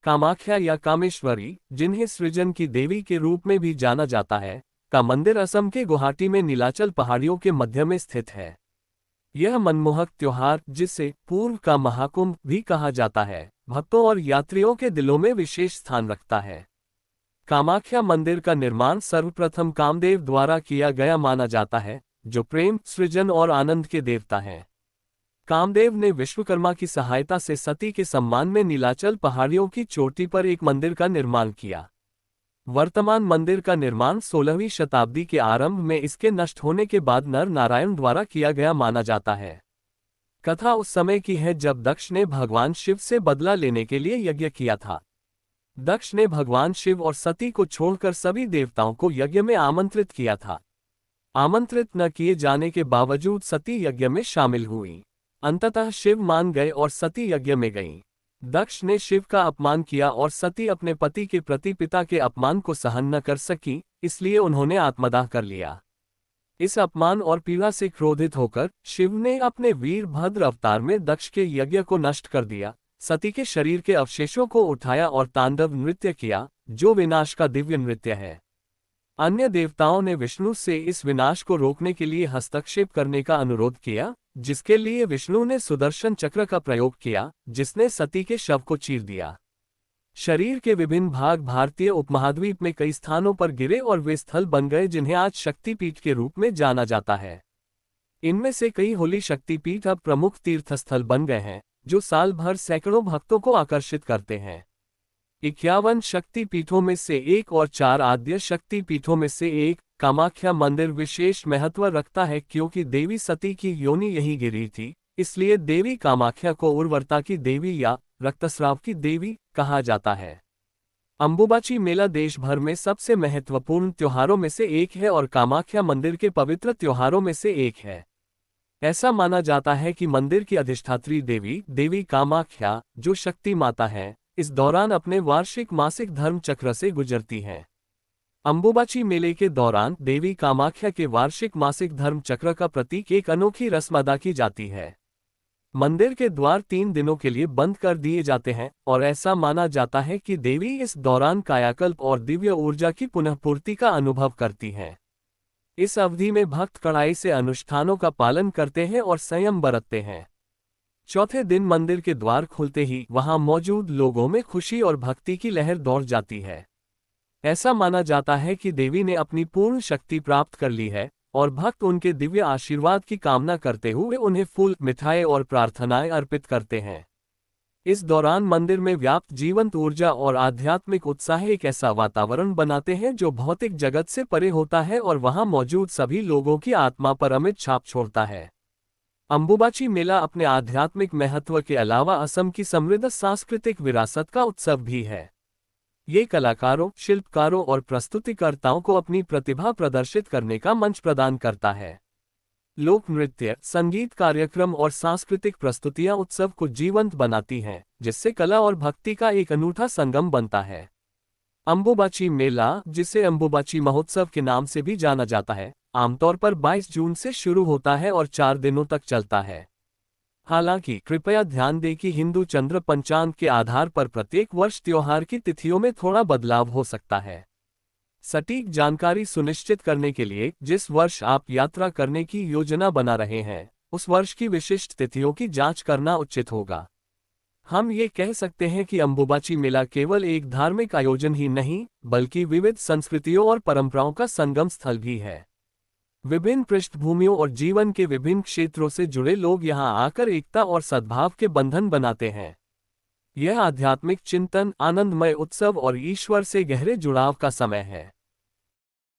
कामाख्या या कामेश्वरी, जिन्हें सृजन की देवी के रूप में भी जाना जाता है, का मंदिर असम के गुवाहाटी में नीलाचल पहाड़ियों के मध्य में स्थित है। यह मनमोहक त्योहार, जिसे पूर्व का महाकुंभ भी कहा जाता है, भक्तों और यात्रियों के दिलों में विशेष स्थान रखता है। कामाख्या मंदिर का निर्माण सर्वप्रथम कामदेव द्वारा किया गया माना जाता है, जो प्रेम, सृजन और आनंद के देवता हैं। कामदेव ने विश्वकर्मा की सहायता से सती के सम्मान में नीलाचल पहाड़ियों की चोटी पर एक मंदिर का निर्माण किया। वर्तमान मंदिर का निर्माण 16वीं शताब्दी के आरंभ में इसके नष्ट होने के बाद नर नारायण द्वारा किया गया माना जाता है। कथा उस समय की है जब दक्ष ने भगवान शिव से बदला लेने के लिए यज्ञ किया था। दक्ष ने भगवान शिव और सती को छोड़कर सभी देवताओं को यज्ञ में आमंत्रित किया था। आमंत्रित न किए जाने के बावजूद सती यज्ञ में शामिल हुई। अंततः शिव मान गए और सती यज्ञ में गईं। दक्ष ने शिव का अपमान किया और सती अपने पति के प्रति पिता के अपमान को सहन न कर सकी, इसलिए उन्होंने आत्मदाह कर लिया। इस अपमान और पीड़ा से क्रोधित होकर शिव ने अपने वीरभद्र अवतार में दक्ष के यज्ञ को नष्ट कर दिया, सती के शरीर के अवशेषों को उठाया और तांडव नृत्य किया, जो विनाश का दिव्य नृत्य है। अन्य देवताओं ने विष्णु से इस विनाश को रोकने के लिए हस्तक्षेप करने का अनुरोध किया, जिसके लिए विष्णु ने सुदर्शन चक्र का प्रयोग किया, जिसने सती के शव को चीर दिया। शरीर के विभिन्न भाग भारतीय उपमहाद्वीप में कई स्थानों पर गिरे और वे स्थल बन गए जिन्हें आज शक्तिपीठ के रूप में जाना जाता है। इनमें से कई होली शक्तिपीठ अब प्रमुख तीर्थस्थल बन गए हैं, जो साल भर सैकड़ों भक्तों को आकर्षित करते हैं। 51 शक्तिपीठों में से एक और 4 आद्य शक्तिपीठों में से एक, कामाख्या मंदिर विशेष महत्व रखता है क्योंकि देवी सती की योनि यहीं गिरी थी, इसलिए देवी कामाख्या को उर्वरता की देवी या रक्तस्राव की देवी कहा जाता है। अंबुबाची मेला देश भर में सबसे महत्वपूर्ण त्योहारों में से एक है और कामाख्या मंदिर के पवित्र त्योहारों में से एक है। ऐसा माना जाता है कि मंदिर की अधिष्ठात्री देवी कामाख्या, जो शक्ति माता है, इस दौरान अपने वार्षिक मासिक धर्म चक्र से गुजरती हैं। अंबुबाची मेले के दौरान देवी कामाख्या के वार्षिक मासिक धर्म चक्र का प्रतीक एक अनोखी रस्म अदा की जाती है। मंदिर के द्वार 3 दिनों के लिए बंद कर दिए जाते हैं और ऐसा माना जाता है कि देवी इस दौरान कायाकल्प और दिव्य ऊर्जा की पुनःपूर्ति का अनुभव करती हैं। इस अवधि में भक्त कड़ाई से अनुष्ठानों का पालन करते हैं और संयम बरतते हैं। चौथे दिन मंदिर के द्वार खुलते ही वहां मौजूद लोगों में खुशी और भक्ति की लहर दौड़ जाती है। ऐसा माना जाता है कि देवी ने अपनी पूर्ण शक्ति प्राप्त कर ली है और भक्त उनके दिव्य आशीर्वाद की कामना करते हुए उन्हें फूल, मिठाई और प्रार्थनाएं अर्पित करते हैं। इस दौरान मंदिर में व्याप्त जीवंत ऊर्जा और आध्यात्मिक उत्साह एक ऐसा वातावरण बनाते हैं जो भौतिक जगत से परे होता है और वहां मौजूद सभी लोगों की आत्मा पर अमिट छाप छोड़ता है। अंबुबाची मेला अपने आध्यात्मिक महत्व के अलावा असम की समृद्ध सांस्कृतिक विरासत का उत्सव भी है। ये कलाकारों, शिल्पकारों और प्रस्तुतिकर्ताओं को अपनी प्रतिभा प्रदर्शित करने का मंच प्रदान करता है। लोक नृत्य, संगीत कार्यक्रम और सांस्कृतिक प्रस्तुतियां उत्सव को जीवंत बनाती हैं, जिससे कला और भक्ति का एक अनूठा संगम बनता है। अंबुबाची मेला, जिसे अंबुबाची महोत्सव के नाम से भी जाना जाता है, आमतौर पर 22 जून से शुरू होता है और 4 दिनों तक चलता है। हालांकि कृपया ध्यान दें कि हिंदू चंद्र पंचांग के आधार पर प्रत्येक वर्ष त्योहार की तिथियों में थोड़ा बदलाव हो सकता है। सटीक जानकारी सुनिश्चित करने के लिए जिस वर्ष आप यात्रा करने की योजना बना रहे हैं, उस वर्ष की विशिष्ट तिथियों की जांच करना उचित होगा। हम ये कह सकते हैं कि अंबुबाची मेला केवल एक धार्मिक आयोजन ही नहीं, बल्कि विविध संस्कृतियों और परंपराओं का संगम स्थल भी है। विभिन्न पृष्ठभूमियों और जीवन के विभिन्न क्षेत्रों से जुड़े लोग यहां आकर एकता और सद्भाव के बंधन बनाते हैं। यह आध्यात्मिक चिंतन, आनंदमय उत्सव और ईश्वर से गहरे जुड़ाव का समय है।